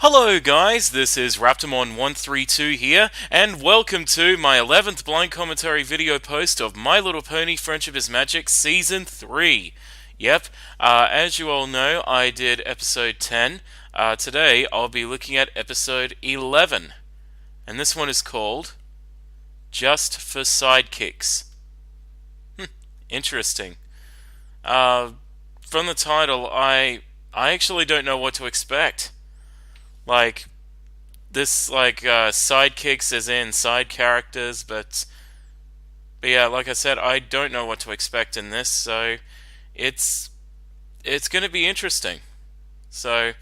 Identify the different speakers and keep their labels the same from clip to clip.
Speaker 1: Hello guys, this is Raptormon132 here, and welcome to my 11th blind commentary video post of My Little Pony Friendship is Magic Season 3. Yep, as you all know, I did episode 10. Today I'll be looking at episode 11, and this one is called Just for Sidekicks. Interesting. From the title, I actually don't know what to expect. Like, sidekicks as in side characters, but yeah, like I said, I don't know what to expect in this, so it's gonna be interesting. So,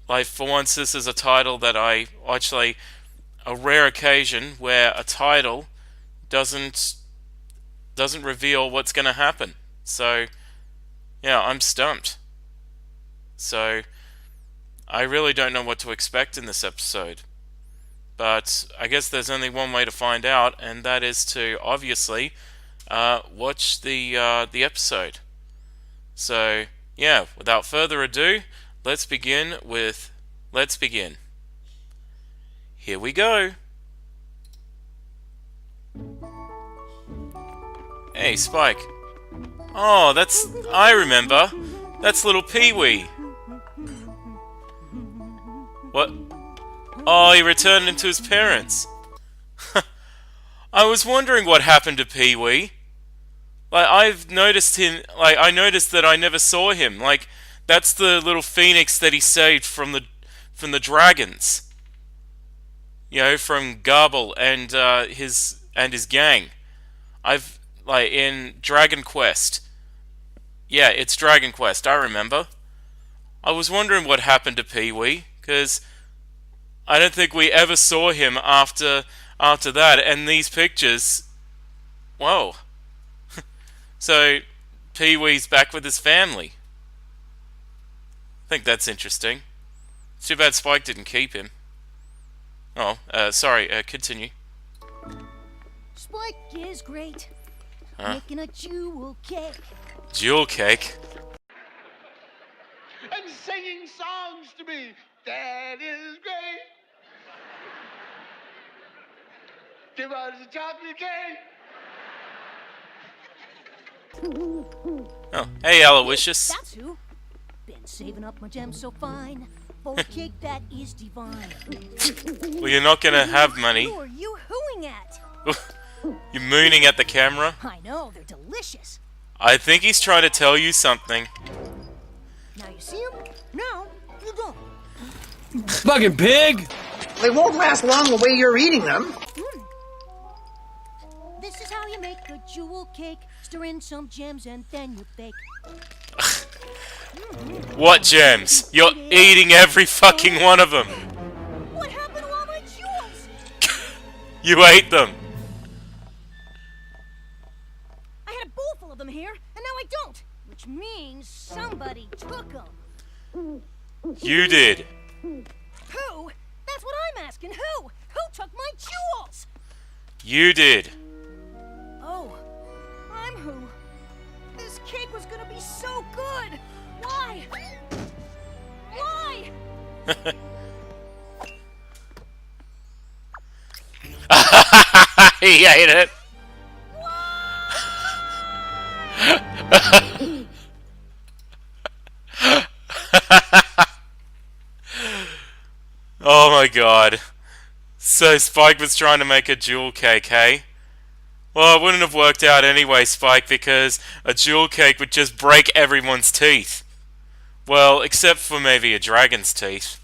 Speaker 1: for once, this is a title that a rare occasion where a title doesn't reveal what's gonna happen. So, yeah, I'm stumped. So, I really don't know what to expect in this episode. But I guess there's only one way to find out, and that is to obviously watch the episode. So yeah, without further ado, let's begin. Here we go. Hey, Spike. Oh, I remember. That's little Pee-wee. What? Oh, he returned him to his parents. I was wondering what happened to Pee-wee. I've noticed him. I noticed that I never saw him. That's the little phoenix that he saved from the dragons. You know, from Garble and his gang. In Dragon Quest. Yeah, it's Dragon Quest. I remember. I was wondering what happened to Pee-wee, because I don't think we ever saw him after that. And these pictures, whoa! So Pee-wee's back with his family. I think that's interesting. It's too bad Spike didn't keep him. Oh, sorry. Continue.
Speaker 2: Spike is great. Making a jewel cake.
Speaker 1: Jewel cake.
Speaker 3: And singing songs to me. That is great. Give us a chocolate cake.
Speaker 1: Oh, hey, Aloysius.
Speaker 2: That's who. Been saving up my gems so fine for a cake that is divine.
Speaker 1: Well, you're not gonna have money.
Speaker 2: Who are you hooing at?
Speaker 1: You're mooning at the camera.
Speaker 2: I know, they're delicious.
Speaker 1: I think he's trying to tell you something.
Speaker 2: Now you see them? No, you don't.
Speaker 4: Fucking pig!
Speaker 5: They won't last long the way you're eating them.
Speaker 2: This is how you make a jewel cake. Stir in some gems and then you bake.
Speaker 1: What gems? You're eating every fucking one of them.
Speaker 2: What happened to all my jewels?
Speaker 1: You ate them.
Speaker 2: I had a bowl full of them here, and now I don't. Which means somebody took them.
Speaker 1: You did.
Speaker 2: Who? That's what I'm asking. Who? Who took my jewels?
Speaker 1: You did.
Speaker 2: Oh, I'm who? This cake was gonna be so good. Why? Why?
Speaker 1: He ate it. Oh my god. So Spike was trying to make a jewel cake, hey? Well, it wouldn't have worked out anyway, Spike, because a jewel cake would just break everyone's teeth. Well, except for maybe a dragon's teeth.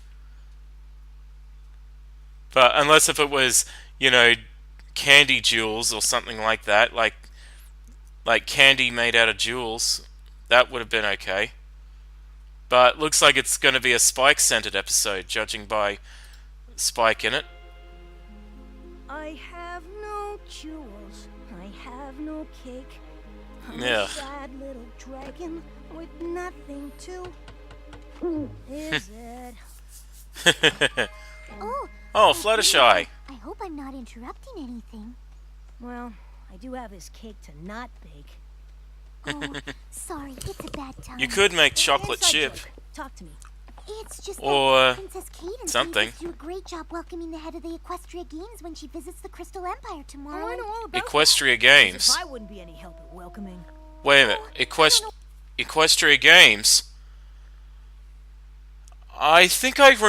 Speaker 1: But unless if it was, you know, candy jewels or something like that, like candy made out of jewels, that would have been okay. But looks like it's going to be a Spike-centered episode, judging by Spike in it.
Speaker 2: I have no jewels. I have no cake. I'm
Speaker 1: Yeah.
Speaker 2: a sad little dragon with nothing to. Is it?
Speaker 1: Oh, Fluttershy.
Speaker 6: I hope I'm not interrupting anything.
Speaker 2: Well, I do have this cake to not bake.
Speaker 6: Oh, sorry, it's a bad time.
Speaker 1: You could make chocolate
Speaker 2: Inside
Speaker 1: chip.
Speaker 2: joke. Talk to me.
Speaker 6: it's just
Speaker 1: Or
Speaker 6: that Princess Cadence
Speaker 1: something.
Speaker 6: do a great job welcoming the head of the Equestria Games when she visits the Crystal Empire tomorrow.
Speaker 2: Oh, I know all about
Speaker 1: Equestria
Speaker 2: that.
Speaker 1: Games.
Speaker 2: As if I wouldn't be any help at welcoming.
Speaker 1: Wait a minute. Equestria Games. I think I've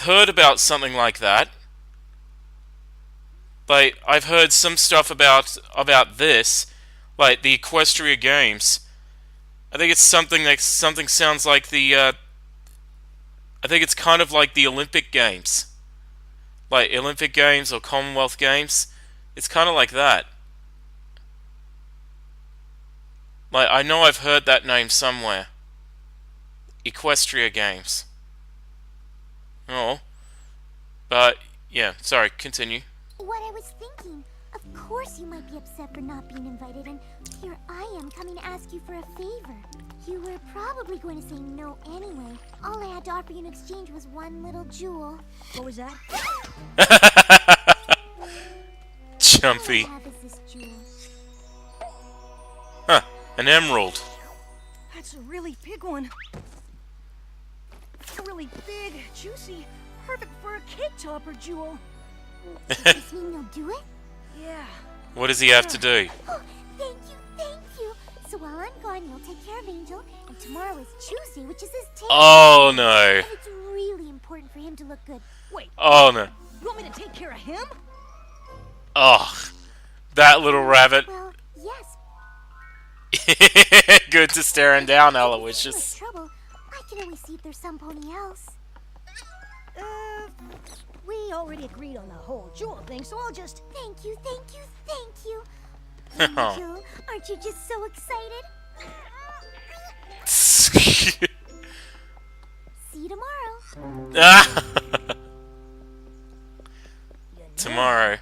Speaker 1: heard about something like that. Like, I've heard some stuff about this, like the Equestria Games. I think it's something sounds like the. I think it's kind of like the Olympic Games, like Olympic Games or Commonwealth Games. It's kind of like that. Like, I know I've heard that name somewhere. Equestria Games. Oh, but yeah. Sorry. Continue.
Speaker 6: What I was thinking, of course you might be upset for not being invited, and here I am coming to ask you for a favor. You were probably going to say no anyway. All I had to offer you in exchange was one little jewel.
Speaker 2: What was that?
Speaker 1: Jumpy.
Speaker 6: All I have is this jewel.
Speaker 1: Huh. An emerald.
Speaker 2: That's a really big one. Really big, juicy, perfect for a cake topper jewel.
Speaker 6: Does this mean you'll do it?
Speaker 2: Yeah.
Speaker 1: What does he have to do?
Speaker 6: Oh, thank you, thank you. So while I'm gone, you'll take care of Angel, and tomorrow is Tuesday, which is his take.
Speaker 1: Oh no.
Speaker 6: And it's really important for him to look good.
Speaker 2: Wait,
Speaker 1: Oh no.
Speaker 2: you want me to take care of him?
Speaker 1: Oh, that little rabbit.
Speaker 6: Well, yes.
Speaker 1: Good to staring down,
Speaker 6: If
Speaker 1: Aloysius.
Speaker 6: there's trouble, I can always see if there's some pony else.
Speaker 2: We already agreed on the whole jewel thing, so I'll just...
Speaker 6: Thank you, thank you, thank you.
Speaker 1: Oh.
Speaker 6: Angel, aren't you just so excited? See you tomorrow.
Speaker 2: You know,
Speaker 1: Tomorrow.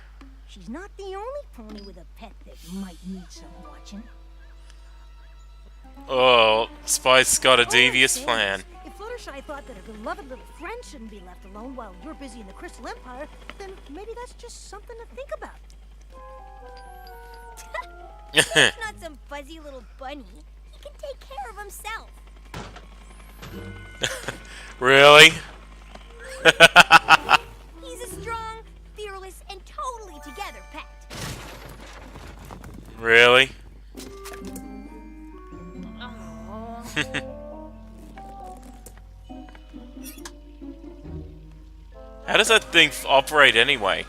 Speaker 2: she's not the only pony with a pet that might need some watching.
Speaker 1: Oh, Spice got a devious
Speaker 2: Oh,
Speaker 1: plan.
Speaker 2: If Fluttershy thought that her beloved little friend shouldn't be left alone while you're busy in the Crystal Empire, then maybe that's just something to think about.
Speaker 7: He's not some fuzzy little bunny. He can take care of himself.
Speaker 1: Really?
Speaker 7: He's a strong, fearless, and totally together pet.
Speaker 1: Really? How does that thing operate anyway?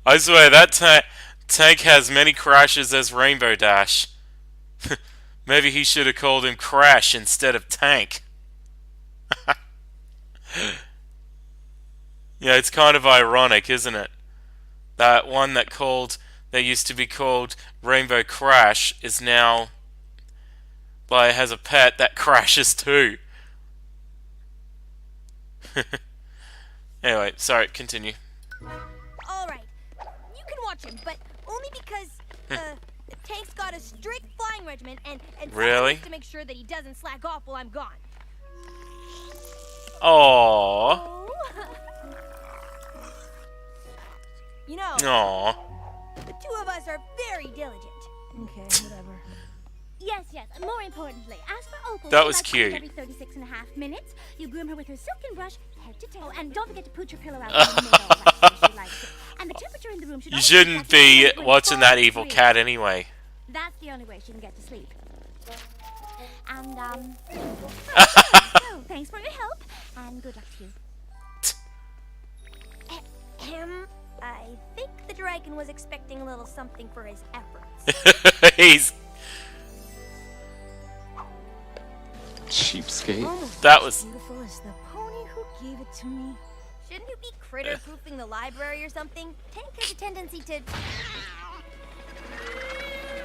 Speaker 1: I swear that tank has many crashes as Rainbow Dash. Maybe he should have called him Crash instead of Tank. Yeah, it's kind of ironic, isn't it? That one that used to be called Rainbow Crash is now has a pet that crashes too. Anyway, sorry, continue.
Speaker 7: All right, you can watch him, but only because Tank's got a strict flying regimen, and someone
Speaker 1: Really?
Speaker 7: needs to make sure that he doesn't slack off while I'm gone.
Speaker 1: Aww.
Speaker 7: You know,
Speaker 1: Aww.
Speaker 7: the two of us are very diligent.
Speaker 2: Okay, whatever.
Speaker 6: Yes, yes. More importantly, as for Opal,
Speaker 1: That
Speaker 6: she
Speaker 1: was
Speaker 6: likes
Speaker 1: cute.
Speaker 6: Every 36 and a half minutes, you groom her with her silken brush, head to toe, and don't forget to put your pillow out when you make all right, so she likes it. And the temperature in the room should
Speaker 1: You
Speaker 6: always
Speaker 1: shouldn't be watching that evil cat anyway.
Speaker 6: That's the only way she can get to sleep. And so thanks for your help, and good luck to you.
Speaker 7: I think the dragon was expecting a little something for his efforts.
Speaker 1: He's
Speaker 4: Cheapskate.
Speaker 2: Almost
Speaker 1: That
Speaker 2: as
Speaker 1: was-
Speaker 2: beautiful as the pony who gave it to me.
Speaker 7: Shouldn't you be critter-proofing the library or something? Tank has a tendency to...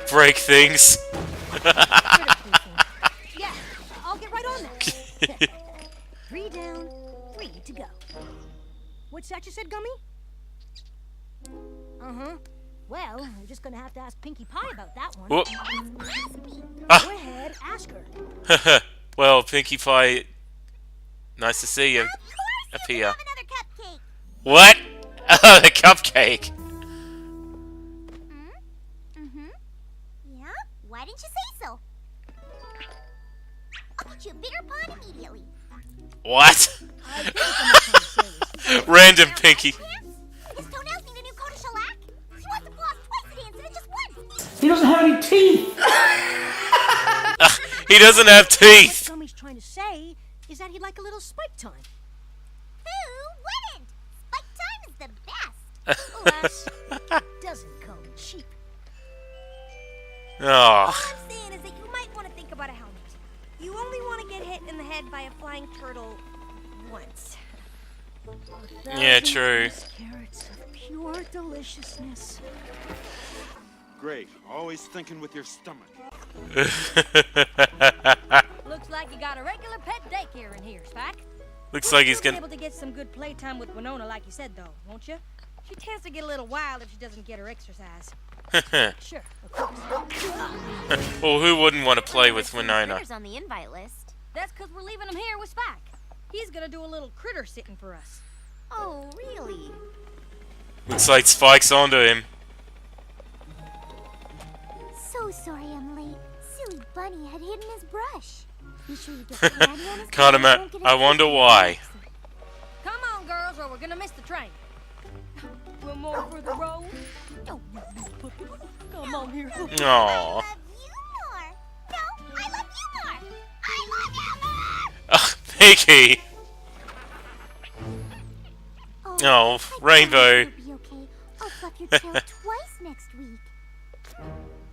Speaker 1: break things.
Speaker 2: Critter-proofing. Yeah, I'll get right on that. 3 down, 3 to go. What's that you said, Gummy? Uh-huh. Well, we're just gonna have to ask Pinkie Pie about that one.
Speaker 1: Whoop.
Speaker 2: Go ahead, ask her.
Speaker 1: Well, Pinkie Pie, nice to see you.
Speaker 6: Of course,
Speaker 1: Up
Speaker 6: you
Speaker 1: here.
Speaker 6: can have another cupcake.
Speaker 1: What? Oh, the cupcake.
Speaker 6: got you a bigger pond immediately.
Speaker 1: What?
Speaker 2: I think I'm trying to say is
Speaker 1: Random Pinky.
Speaker 6: His toenails need a new coat of shellac. He wants to floss twice a day instead of just once.
Speaker 5: He doesn't have any teeth.
Speaker 1: He doesn't have
Speaker 2: what
Speaker 1: teeth.
Speaker 2: Gummy's trying to say is that he'd like a little spike time.
Speaker 6: Who wouldn't? Spike time is the best.
Speaker 2: Alas, it doesn't come cheap.
Speaker 1: Oh.
Speaker 7: All I'm saying is that you might want to think about a helmet. You only want to get hit in the head by a flying turtle once.
Speaker 1: Yeah, true.
Speaker 2: Carrots of pure deliciousness.
Speaker 8: Great. Always thinking with your stomach.
Speaker 7: Looks like you got a regular pet daycare in here, Spike.
Speaker 1: Looks like he's
Speaker 7: You'll be
Speaker 1: gonna.
Speaker 7: able to get some good playtime with Winona, like you said, though, won't you? She tends to get a little wild if she doesn't get her exercise.
Speaker 2: Sure, of course.
Speaker 1: Well, who wouldn't want to play with Winona?
Speaker 6: Critters on the invite list.
Speaker 7: That's because we're leaving him here with Spike. He's gonna do a little critter sitting for us.
Speaker 6: Oh, really?
Speaker 1: Looks like Spike's onto him.
Speaker 6: So sorry I'm late. Silly Bunny had hidden his brush. Be sure you get candy on his
Speaker 1: Can't
Speaker 6: tongue,
Speaker 1: ima-
Speaker 6: don't get
Speaker 1: I
Speaker 6: it
Speaker 1: wonder
Speaker 6: twisted.
Speaker 1: why.
Speaker 7: Come on, girls, or we're gonna miss the train. One more for the road. Oh, you puppy. Come on here.
Speaker 1: Aww.
Speaker 6: I love you more. No, I love you more. I love you more.
Speaker 1: Ugh, Pinky. Oh,
Speaker 6: I promise
Speaker 1: Rainbow.
Speaker 6: you'll be okay. I'll fluff your tail twice next week.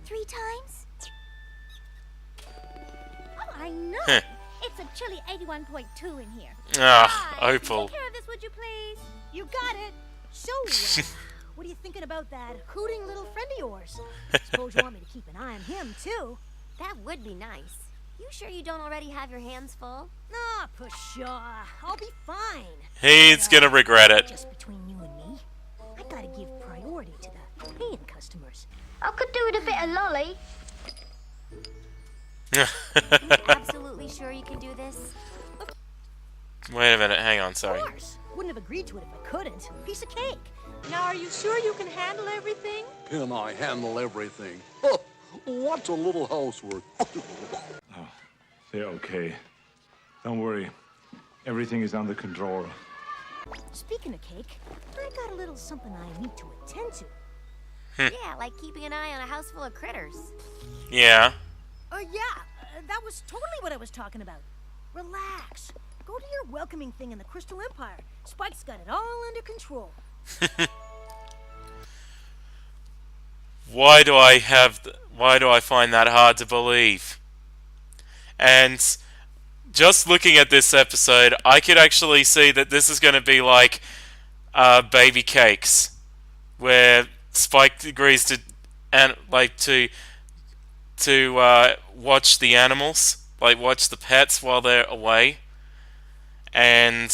Speaker 6: 3 times?
Speaker 7: Oh, I know.
Speaker 1: Huh.
Speaker 7: It's a chilly 81.2 in here.
Speaker 1: Ah,
Speaker 7: Hi,
Speaker 1: Opal.
Speaker 7: Take care of this, would you please?
Speaker 2: You got it. So, what are you thinking about that hooting little friend of yours? Suppose you want me to keep an eye on him, too.
Speaker 6: That would be nice. You sure you don't already have your hands full?
Speaker 2: Ah, pshaw. I'll be fine.
Speaker 1: He's gonna regret it.
Speaker 2: Just between you and me, I gotta give priority to the paying customers.
Speaker 6: I could do with a bit of lolly. Absolutely sure you can do this?
Speaker 1: Wait a minute, hang on,
Speaker 2: Of
Speaker 1: sorry.
Speaker 2: course. Wouldn't have agreed to it if I couldn't. Piece of cake.
Speaker 7: Now, are you sure you can handle everything?
Speaker 4: Can I handle everything? Oh, what's a little housework?
Speaker 9: They're okay. Don't worry. Everything is under control.
Speaker 2: Speaking of cake, I got a little something I need to attend to.
Speaker 6: Yeah, like keeping an eye on a house full of critters.
Speaker 1: Yeah.
Speaker 2: That was totally what I was talking about. Relax. Go to your welcoming thing in the Crystal Empire. Spike's got it all under control.
Speaker 1: Why do I find that hard to believe? And just looking at this episode, I could actually see that this is going to be like Baby Cakes, where Spike agrees to watch the animals, like watch the pets while they're away, and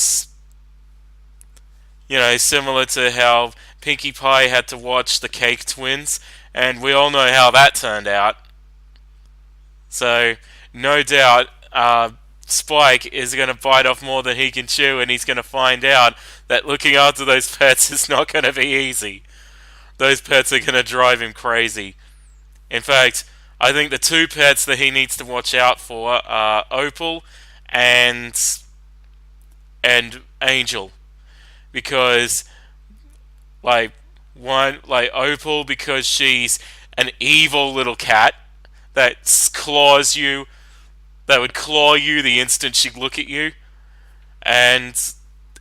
Speaker 1: you know, similar to how Pinkie Pie had to watch the Cake Twins, and we all know how that turned out. So, no doubt, Spike is going to bite off more than he can chew, and he's going to find out that looking after those pets is not going to be easy. Those pets are going to drive him crazy. In fact, I think the 2 pets that he needs to watch out for are Opal and Angel. Because, Opal, because she's an evil little cat that claws you, that would claw you the instant she'd look at you. And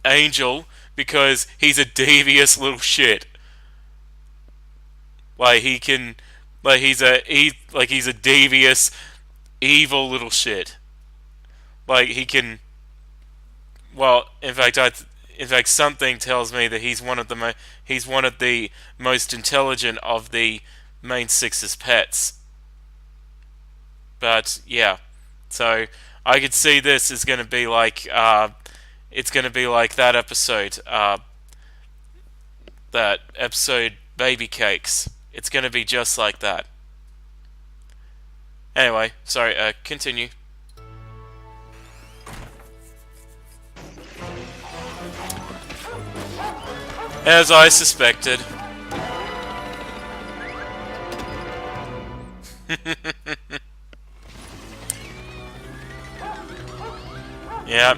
Speaker 1: Angel, because he's a devious little shit. He's a devious, evil little shit. In fact, something tells me that he's one of the most intelligent of the main 6's pets. But yeah, so I could see this is going to be like it's going to be like that episode, Baby Cakes. It's going to be just like that. Anyway, sorry. Continue. As I suspected. Yeah.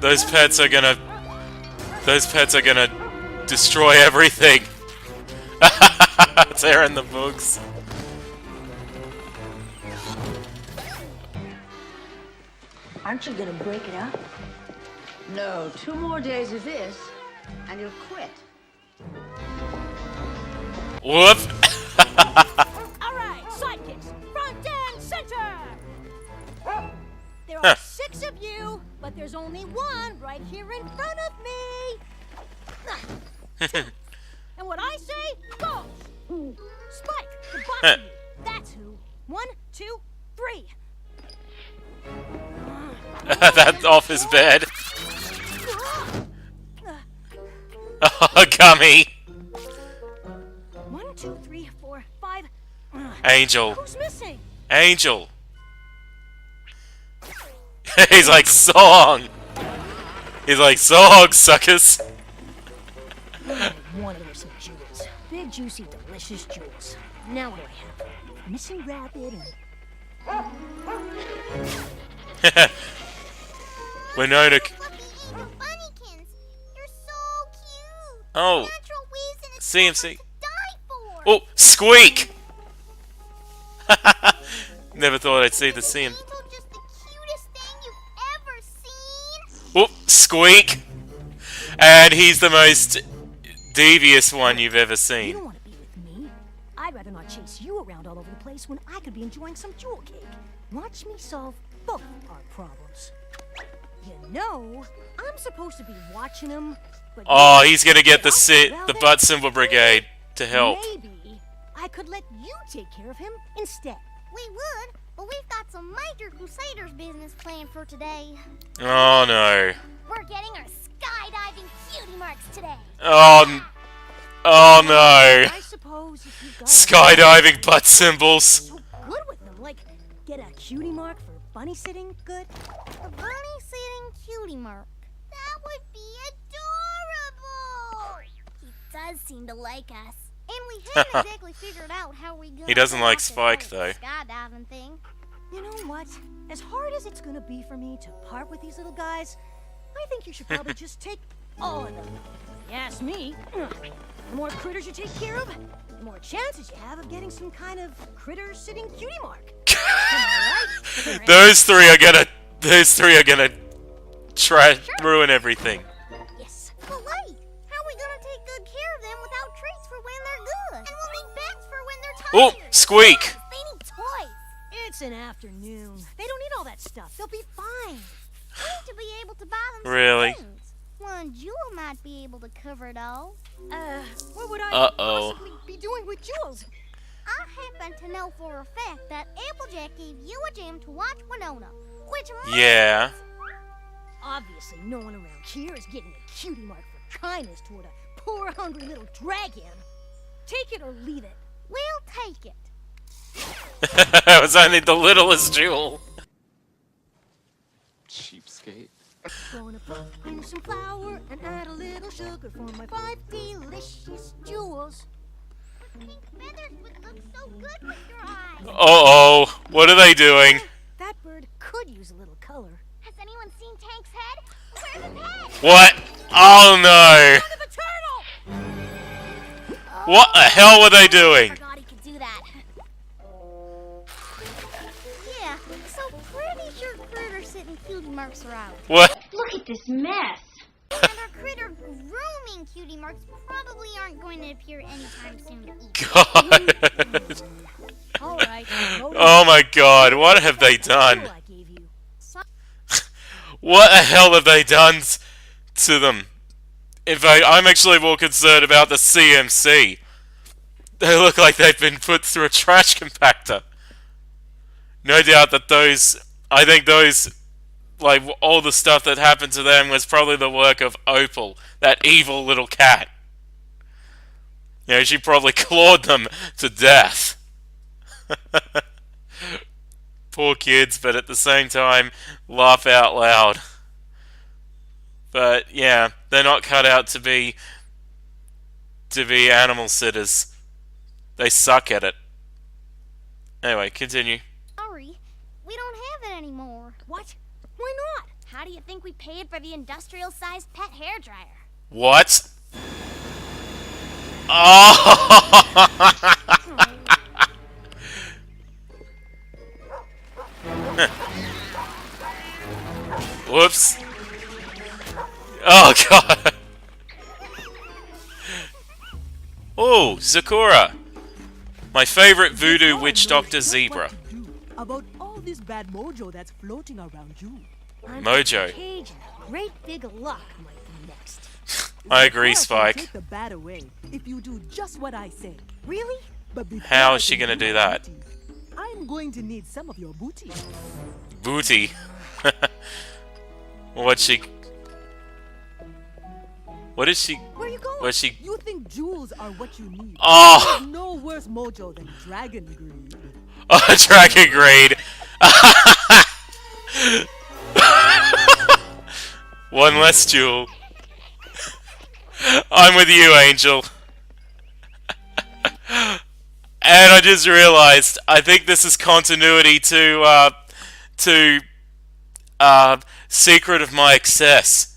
Speaker 1: Those pets are gonna destroy everything. Tearing the books.
Speaker 2: Aren't you gonna break it up?
Speaker 5: No, 2 more days of this, and you'll quit.
Speaker 1: Whoop!
Speaker 2: Alright, sidekicks, front and center! There are 6 of you, but there's only 1 right here in front of me! And what I say goes! Spike, the boss of you, that's who. 1, 2, 3.
Speaker 1: That's off his bed. Oh, Gummy!
Speaker 2: 1, 2, 3, 4, 5.
Speaker 1: Angel.
Speaker 2: Who's missing?
Speaker 1: Angel. He's like, song! He's like, song, suckers!
Speaker 2: One of those some jewels. Big, juicy, delicious jewels. Now what do I have? Missing rabbit and...
Speaker 1: Winona.
Speaker 6: Fluffy evil bunnykins. You're so cute.
Speaker 1: Oh.
Speaker 6: Natural waves in its
Speaker 1: CMC.
Speaker 6: to die for.
Speaker 1: Oh, Squeak! Never thought I'd see the scene.
Speaker 6: Angel, just the cutest thing you've ever seen.
Speaker 1: Oh, Squeak! And he's the most devious one you've ever
Speaker 2: You
Speaker 1: seen.
Speaker 2: don't want to be with me. I'd rather not chase you around all over the place when I could be enjoying some jewel cake. Watch me solve both our problems. You know, I'm supposed to be watching him, but...
Speaker 1: Oh, he's gonna get the
Speaker 2: Well,
Speaker 1: the
Speaker 2: then,
Speaker 1: butt symbol brigade to help.
Speaker 2: Maybe I could let you take care of him instead.
Speaker 6: We would, but we've got some major Crusaders business planned for today.
Speaker 1: Oh no.
Speaker 6: We're getting our skydiving cutie marks today.
Speaker 1: Oh no.
Speaker 2: I suppose if you've got
Speaker 1: Skydiving butt symbols.
Speaker 2: so good with them, like get a cutie mark for bunny sitting good.
Speaker 6: A bunny sitting cutie mark. That would be adorable. He does seem to like us. And we haven't exactly figured out how we go.
Speaker 1: He doesn't like Spike, though.
Speaker 6: Skydiving thing.
Speaker 2: You know what? As hard as it's gonna be for me to part with these little guys, I think you should probably just take all of them. If you ask me, the more critters you take care of, the more chances you have of getting some kind of critter-sitting cutie mark. Am I right?
Speaker 1: Those three are gonna ruin everything.
Speaker 2: Yes.
Speaker 6: But wait, how are we gonna take good care of them without treats for when they're good? And we'll need beds for when they're
Speaker 1: Oh,
Speaker 6: tired.
Speaker 1: Squeak!
Speaker 6: They need toys.
Speaker 2: It's an afternoon. They don't need all that stuff. They'll be fine.
Speaker 6: We need to be able to buy them some
Speaker 1: Really?
Speaker 6: things. One jewel might be able to cover it all.
Speaker 2: What would I
Speaker 1: Uh-oh.
Speaker 2: possibly be doing with jewels?
Speaker 6: I happen to know for a fact that Applejack gave you a gem to watch Winona, which means
Speaker 1: Yeah.
Speaker 2: Obviously, no one around here is getting a cutie mark for kindness toward a poor, hungry little dragon. Take it or leave it.
Speaker 6: we'll take it.
Speaker 1: It was only the littlest jewel.
Speaker 8: Cheapskate.
Speaker 2: Gonna put in some flour and add a little sugar for my 5 delicious jewels.
Speaker 6: Pink feathers would look so good with your eyes.
Speaker 1: Uh-oh. What are they doing?
Speaker 2: That bird could use a little color.
Speaker 6: Has anyone seen Tank's head? Where's his head?
Speaker 1: What? Oh no.
Speaker 2: Look at the turtle!
Speaker 1: What the hell were they doing?
Speaker 6: Forgot he could do that. Yeah, so pretty sure critter sitting cutie marks are out.
Speaker 1: What?
Speaker 2: Look at this mess.
Speaker 6: And our critter grooming cutie marks probably aren't going to appear anytime soon either.
Speaker 1: God.
Speaker 2: All right.
Speaker 1: Oh my god, what have they done?
Speaker 2: I gave you.
Speaker 1: What the hell have they done to them? In fact, I'm actually more concerned about the CMC. They look like they've been put through a trash compactor. No doubt that I think those, like, all the stuff that happened to them was probably the work of Opal, that evil little cat. You know, she probably clawed them to death. Poor kids, but at the same time, laugh out loud. But yeah, they're not cut out to be animal sitters. They suck at it. Anyway, continue.
Speaker 6: Sorry, we don't have it anymore.
Speaker 2: What? Why not?
Speaker 7: How do you think we paid for the industrial-sized pet hairdryer?
Speaker 1: What? Oh! Whoops. Oh, God. Oh, Zakura. My favorite voodoo witch doctor zebra.
Speaker 10: About all this bad mojo that's floating around you.
Speaker 1: Mojo.
Speaker 2: Cage and a great big luck might be next.
Speaker 1: I agree,
Speaker 10: Zakura can
Speaker 1: Spike.
Speaker 10: take the bad away if you do just what I say.
Speaker 2: Really?
Speaker 10: But before
Speaker 1: How
Speaker 10: I
Speaker 1: is she
Speaker 10: can
Speaker 1: gonna do
Speaker 10: my
Speaker 1: that?
Speaker 10: booty, I'm going to need some of your booty.
Speaker 1: Booty. What she... What is she...
Speaker 2: Where you going?
Speaker 1: What she...
Speaker 10: You think jewels are what you need?
Speaker 1: Oh!
Speaker 10: There's no worse mojo than dragon greed.
Speaker 1: Oh, Dragon Grade. One less jewel. I'm with you, Angel. And I just realized, I think this is continuity to Secret of My Excess.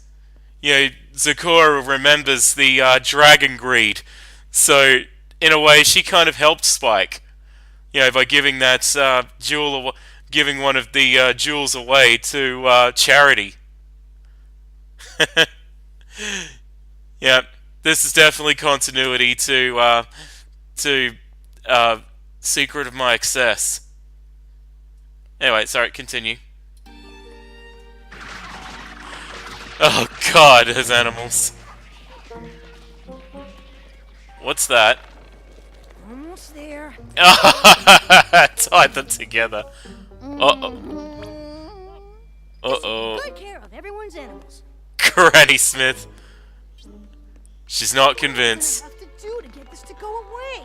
Speaker 1: You know, Zakura remembers the Dragon Greed. So, in a way, she kind of helped Spike. You know, by giving that jewel, giving one of the jewels away to charity. Yeah, this is definitely continuity to Secret of My Excess. Anyway, sorry, continue. Oh God, those animals. What's that?
Speaker 2: Almost there.
Speaker 1: Tied them together. Uh-oh. Uh-oh.
Speaker 2: Good care of everyone's animals.
Speaker 1: Granny Smith. She's not convinced.
Speaker 2: What do I have to do to get this to go away?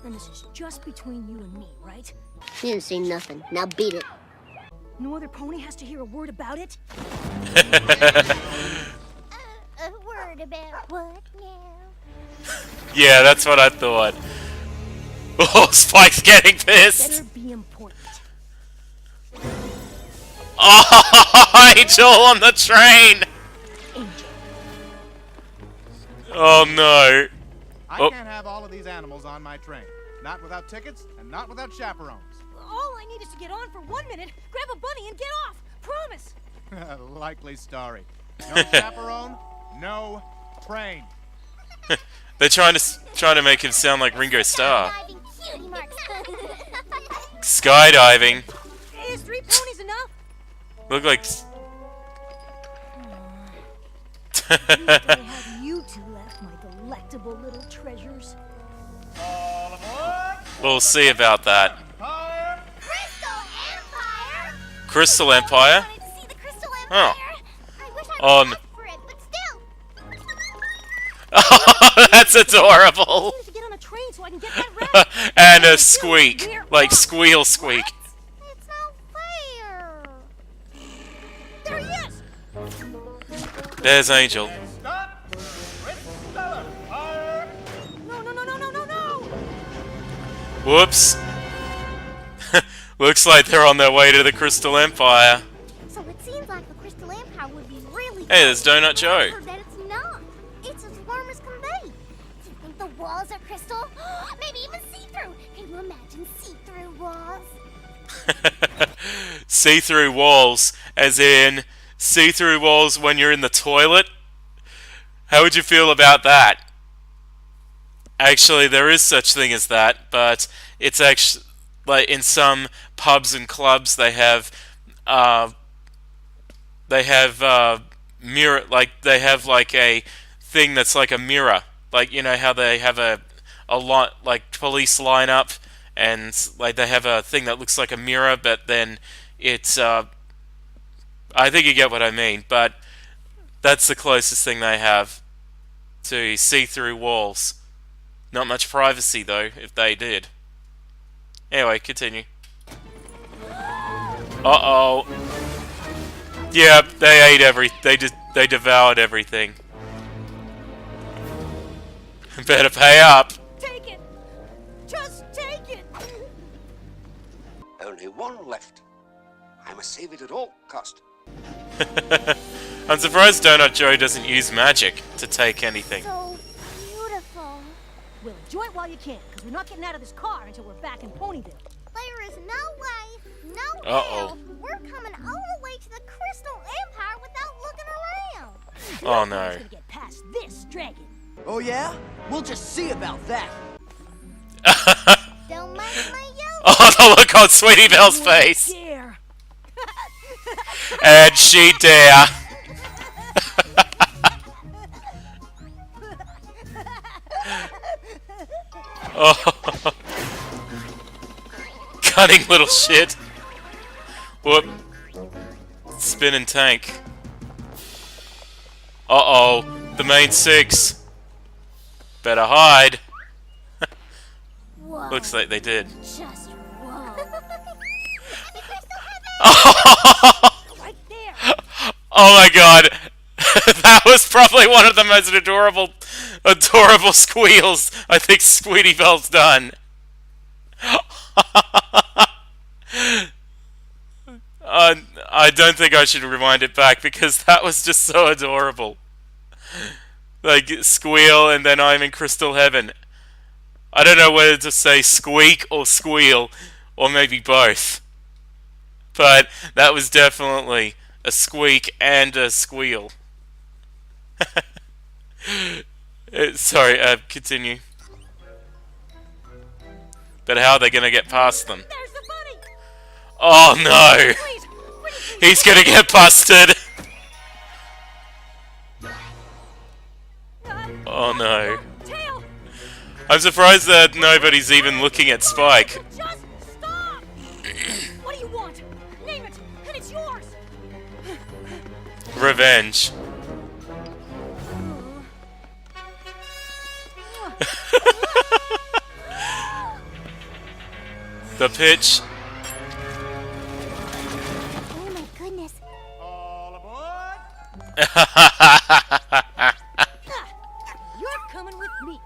Speaker 2: And this is just between you and me, right?
Speaker 6: You didn't say nothing. Now beat it.
Speaker 2: No other pony has to hear a word about it?
Speaker 6: A word about what now?
Speaker 1: Yeah, that's what I thought. Oh, Spike's getting pissed.
Speaker 2: Better be important.
Speaker 1: Oh, Angel on the train. Oh no.
Speaker 11: I
Speaker 1: Oh.
Speaker 11: can't have all of these animals on my train. Not without tickets and not without chaperones.
Speaker 2: All I need is to get on for 1 minute, grab a bunny, and get off. Promise.
Speaker 11: Likely story. No chaperone, no train.
Speaker 1: They're trying to make him sound like Ringo Starr.
Speaker 6: Cutie marks.
Speaker 1: Skydiving.
Speaker 2: Is 3 ponies enough?
Speaker 1: Look like.
Speaker 2: I have you two left, my delectable little treasures.
Speaker 1: We'll see about that.
Speaker 6: Crystal Empire.
Speaker 1: Crystal Empire.
Speaker 6: I wanted to see the Crystal Empire.
Speaker 1: Oh.
Speaker 6: I wish I
Speaker 1: On.
Speaker 6: was up for it, but still.
Speaker 1: Oh, that's adorable.
Speaker 2: I need to get on a train so I can get that rat.
Speaker 1: And a squeak, like squeal squeak.
Speaker 6: It's not fair.
Speaker 2: There he is.
Speaker 1: There's Angel.
Speaker 11: Stop! Crystal Empire!
Speaker 2: No, no, no, no, no, no, no.
Speaker 1: Whoops. Looks like they're on their way to the Crystal Empire.
Speaker 6: So it seems like the Crystal Empire would be really.
Speaker 1: Hey, there's Donut Joe.
Speaker 6: I heard that it's not. It's as warm as can be. Do you think the walls are crystal? Maybe even see-through. Can you imagine see-through walls?
Speaker 1: See-through walls, as in see-through walls when you're in the toilet. How would you feel about that? Actually, there is such thing as that, but it's actually like in some pubs and clubs they have mirror, like they have like a thing that's like a mirror, like you know how they have a lot like police line up and like they have a thing that looks like a mirror, but then it's I think you get what I mean, but that's the closest thing they have to see-through walls. Not much privacy though, if they did. Anyway, continue. Uh-oh. Yep, they ate they devoured everything. Better pay up.
Speaker 2: Take it. Just take it.
Speaker 12: only one left. I must save it at all cost.
Speaker 1: I'm surprised Donut Joe doesn't use magic to take anything.
Speaker 6: So beautiful.
Speaker 2: Well, enjoy it while you can, because we're not getting out of this car until we're back in Ponyville.
Speaker 6: There is no way, no
Speaker 1: Uh-oh.
Speaker 6: how we're coming all the way to the Crystal Empire without looking around.
Speaker 1: Oh
Speaker 2: Nobody's
Speaker 1: no.
Speaker 2: gonna get past this dragon.
Speaker 13: Oh yeah? We'll just see about that.
Speaker 6: Don't mind my yellow.
Speaker 1: Oh, the look on Sweetie Belle's face!
Speaker 2: Dare.
Speaker 1: And she dare. Oh. Cunning little shit. Whoop. Spinning tank. Uh-oh. The main six. Better hide.
Speaker 6: Whoa.
Speaker 1: Looks like they did.
Speaker 6: Just whoa.
Speaker 2: Right there.
Speaker 1: Oh my god. That was probably one of the most adorable squeals I think Sweetie Belle's done. I don't think I should rewind it back because that was just so adorable. Like, squeal and then I'm in crystal heaven. I don't know whether to say squeak or squeal, or maybe both. But that was definitely a squeak and a squeal. Sorry, continue. But how are they gonna get past them?
Speaker 2: There's the bunny.
Speaker 1: Oh no!
Speaker 2: Please,
Speaker 1: He's gonna get busted! Oh no.
Speaker 2: Tail.
Speaker 1: I'm surprised that nobody's even looking at Spike.
Speaker 2: Just stop. What do you want? Name it, and it's yours.
Speaker 1: Revenge. The pitch.
Speaker 6: Oh my goodness.
Speaker 11: All aboard!
Speaker 2: You're coming with me.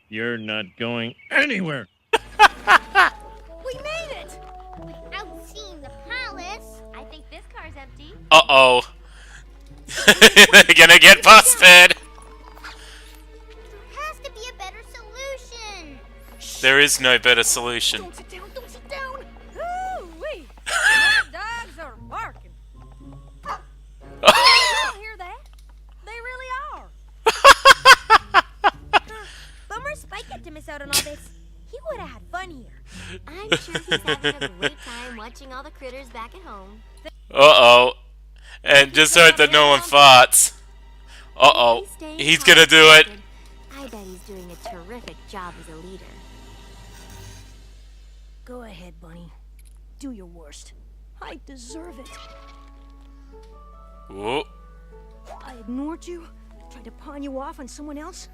Speaker 14: You're not going anywhere.
Speaker 2: We made it.
Speaker 6: Without seeing the palace. I think this car's empty.
Speaker 1: Uh-oh. They're gonna get busted.
Speaker 6: There has to be a better solution.
Speaker 1: There is no better solution.
Speaker 2: Don't sit down. Don't sit down.
Speaker 7: Ooh-wee. My dogs are barking. You don't hear that? They really are. Bummer Spike had to miss out on all this. He would have had fun here.
Speaker 6: I'm sure he's having a great time watching all the critters back at home.
Speaker 1: Uh-oh. And just hope that no one farts. Uh-oh. He's gonna do it.
Speaker 6: I bet he's doing a terrific job as a leader.
Speaker 2: Go ahead, Bunny. Do your worst. I deserve it.
Speaker 1: Whoa.
Speaker 2: I ignored you, tried to pawn you off on someone else.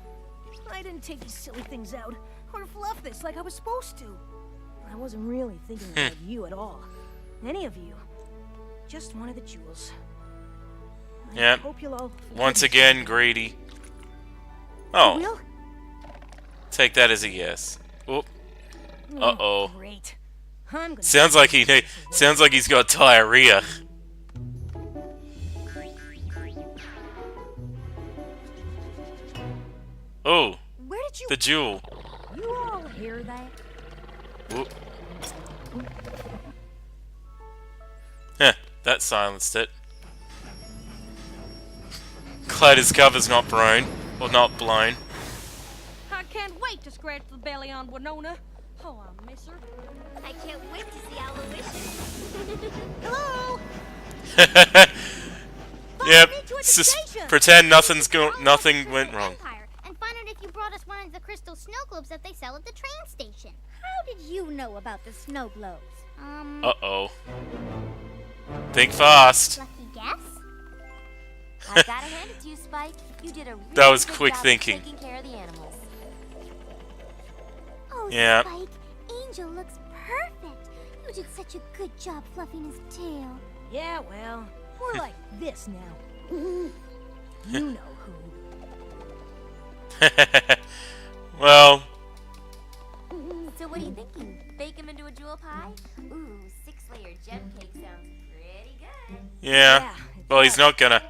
Speaker 2: I didn't take these silly things out, or fluff this like I was supposed to. I wasn't really thinking about you at all. Any of you. Just one of the jewels. I
Speaker 1: Yep.
Speaker 2: hope you'll all
Speaker 1: Once again, greedy. Oh.
Speaker 2: Will?
Speaker 1: Take that as a yes. Oop. Uh-oh.
Speaker 2: Great. I'm gonna
Speaker 1: Sounds like he's got diarrhea. Oh,
Speaker 2: Where did you
Speaker 1: the jewel.
Speaker 2: You all hear that?
Speaker 1: Whoop. Heh, that silenced it. Glad his cover's not blown. Or not blown.
Speaker 7: I can't wait to scratch the belly on Winona. Oh, I miss her.
Speaker 6: I can't wait to see Aloysius.
Speaker 2: Hello?
Speaker 1: Yep.
Speaker 2: me to a
Speaker 1: Just
Speaker 2: station.
Speaker 1: pretend nothing went wrong.
Speaker 6: Empire and find out if you brought us one of the crystal snow globes that they sell at the train station. How did you know about the snow globes?
Speaker 1: Uh-oh. Think fast.
Speaker 6: Lucky guess?
Speaker 5: I gotta hand it to you, Spike. You did a really
Speaker 1: That was
Speaker 5: good
Speaker 1: quick
Speaker 5: job of
Speaker 1: thinking.
Speaker 5: taking care of the animals.
Speaker 6: Oh,
Speaker 1: Yeah.
Speaker 6: Spike, Angel looks perfect. You did such a good job fluffing his tail.
Speaker 2: Yeah, well, more like this now. You know who.
Speaker 1: Well,
Speaker 5: So what are you thinking?
Speaker 15: bake them into a jewel pie? Ooh, 6-layer gem cake sounds pretty good.
Speaker 1: Yeah. Well, he's not gonna.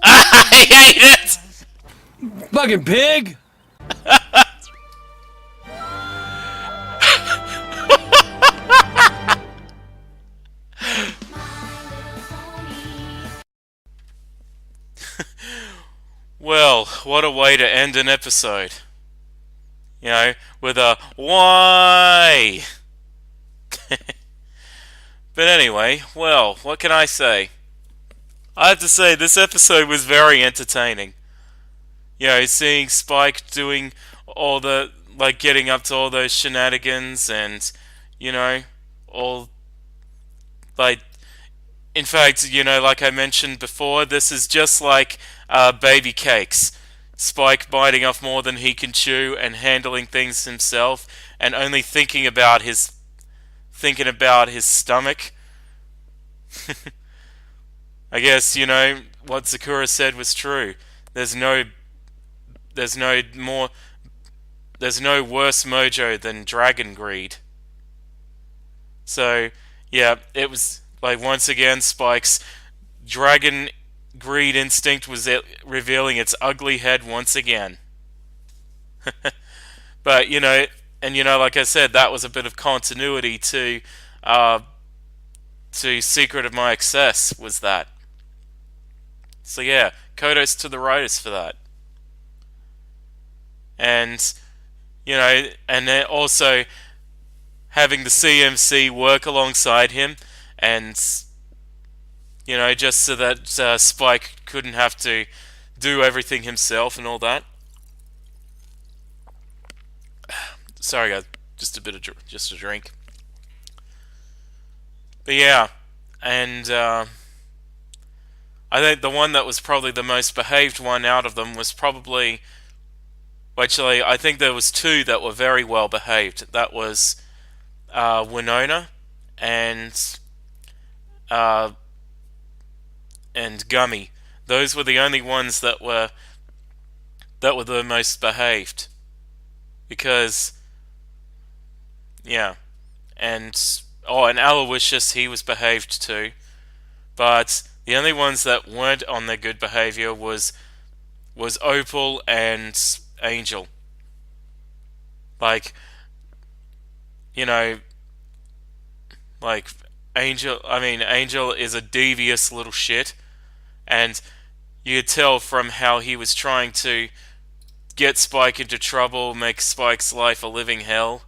Speaker 1: I hate it!
Speaker 13: Fucking pig!
Speaker 1: Well, what a way to end an episode. You know, with a why. But anyway, well, what can I say? I have to say, this episode was very entertaining. You know, seeing Spike doing all the, like, getting up to all those shenanigans and, you know, all, like, in fact, you know, like I mentioned before, this is just like baby cakes. Spike biting off more than he can chew and handling things himself and only thinking about his stomach. I guess, you know, what Sakura said was true. There's no worse mojo than dragon greed. So, yeah, it was like once again Spike's dragon greed instinct was revealing its ugly head once again. But, you know, and you know, like I said, that was a bit of continuity to Secret of My Excess, was that. So yeah, kudos to the writers for that. And, you know, and then also having the CMC work alongside him, and, you know, just so that Spike couldn't have to do everything himself and all that. Sorry guys, just a drink. But yeah, and I think the one that was probably the most behaved one out of them was probably, actually, I think there was two that were very well behaved. That was Winona and Gummy. Those were the only ones that were the most behaved. Because, yeah, and Aloysius, he was behaved too. But the only ones that weren't on their good behavior was Opal and Angel. Like, you know, like Angel is a devious little shit, and you could tell from how he was trying to get Spike into trouble, make Spike's life a living hell.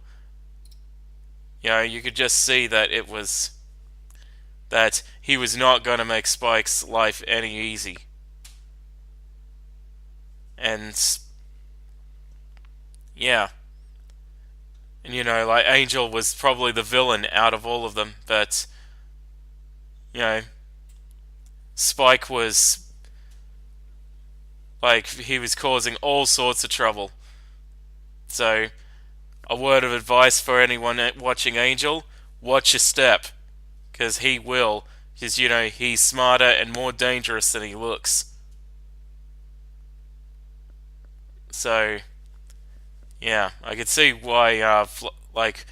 Speaker 1: You know, you could just see that that he was not going to make Spike's life any easy. And yeah. And you know, like, Angel was probably the villain out of all of them, but you know, Spike was, like, he was causing all sorts of trouble. So, a word of advice for anyone watching Angel: watch your step, because he will. Because, you know, he's smarter and more dangerous than he looks. So, yeah, I could see why, like,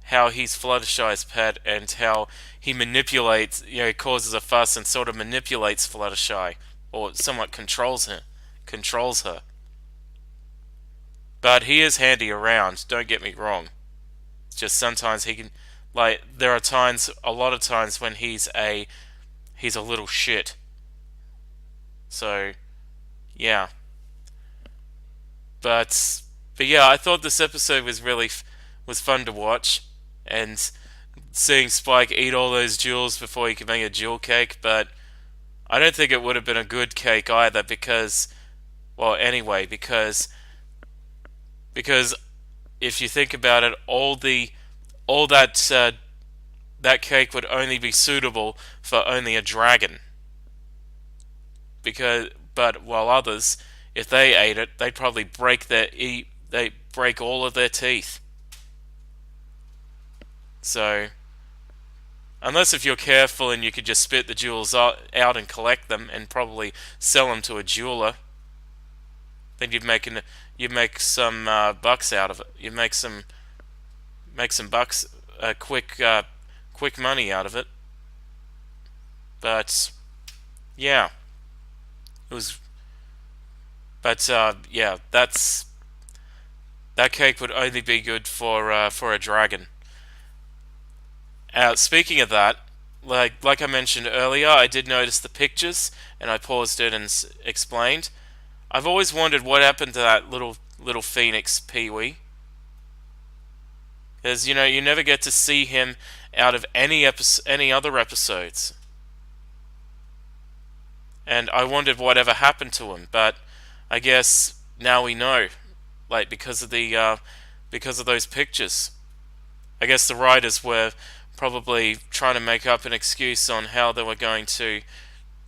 Speaker 1: how he's Fluttershy's pet and how he manipulates, you know, causes a fuss and sort of manipulates Fluttershy, or somewhat controls her. But he is handy around, don't get me wrong. It's just sometimes he can, like, there are times, a lot of times when he's a little shit. So, yeah. But yeah, I thought this episode was really was fun to watch, and seeing Spike eat all those jewels before he could make a jewel cake. But I don't think it would have been a good cake either, because, well, anyway, because if you think about it, all that cake would only be suitable for only a dragon. But while others, if they ate it, they'd probably break all of their teeth. So, unless if you're careful and you could just spit the jewels out and collect them and probably sell them to a jeweler, then you'd make some bucks out of it. You'd make make some bucks, quick money out of it. But yeah, it was. But yeah, that cake would only be good for a dragon. Speaking of that, like I mentioned earlier, I did notice the pictures, and I paused it and explained. I've always wondered what happened to that little phoenix Pee-wee, because you never get to see him out of any other episodes, and I wondered whatever happened to him. But I guess now we know, like because of those pictures. I guess the writers were probably trying to make up an excuse on how they were going to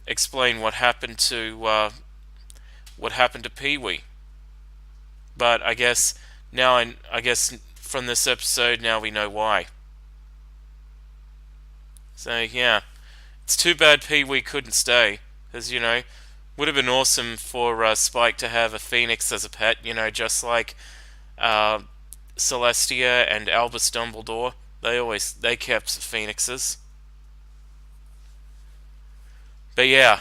Speaker 1: explain what happened to Pee-wee. But I guess now, I guess from this episode now we know why. So yeah, it's too bad Pee-wee couldn't stay, because would have been awesome for Spike to have a phoenix as a pet. Just like Celestia and Albus Dumbledore. They kept phoenixes. But yeah,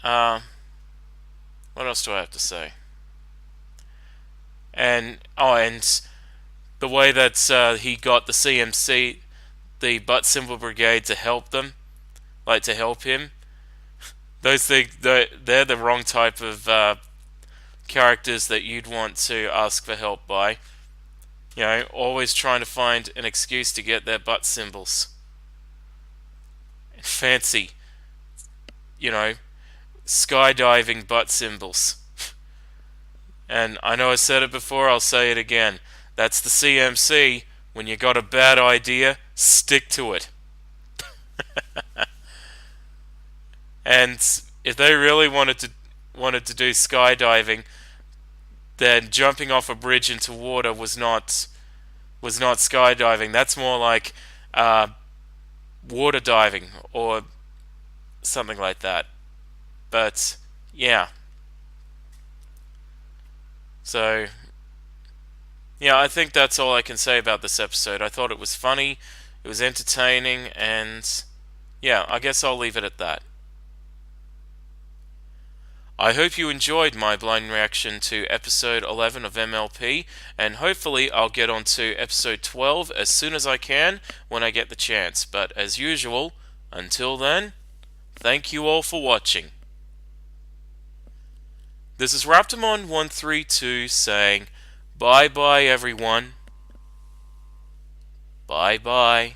Speaker 1: what else do I have to say? And the way that he got the CMC, the Butt Symbol Brigade, to help them, to help him. Those things, they're the wrong type of characters that you'd want to ask for help by. Always trying to find an excuse to get their butt symbols. And fancy, skydiving butt symbols. And I know I said it before, I'll say it again. That's the CMC. When you got a bad idea, stick to it. And if they really wanted to do skydiving, then jumping off a bridge into water was not skydiving. That's more like water diving or something like that. But yeah. So yeah, I think that's all I can say about this episode. I thought it was funny, it was entertaining, and yeah, I guess I'll leave it at that. I hope you enjoyed my blind reaction to episode 11 of MLP, and hopefully I'll get on to episode 12 as soon as I can when I get the chance. But as usual, until then, thank you all for watching. This is Raptormon 132 saying bye bye everyone. Bye bye.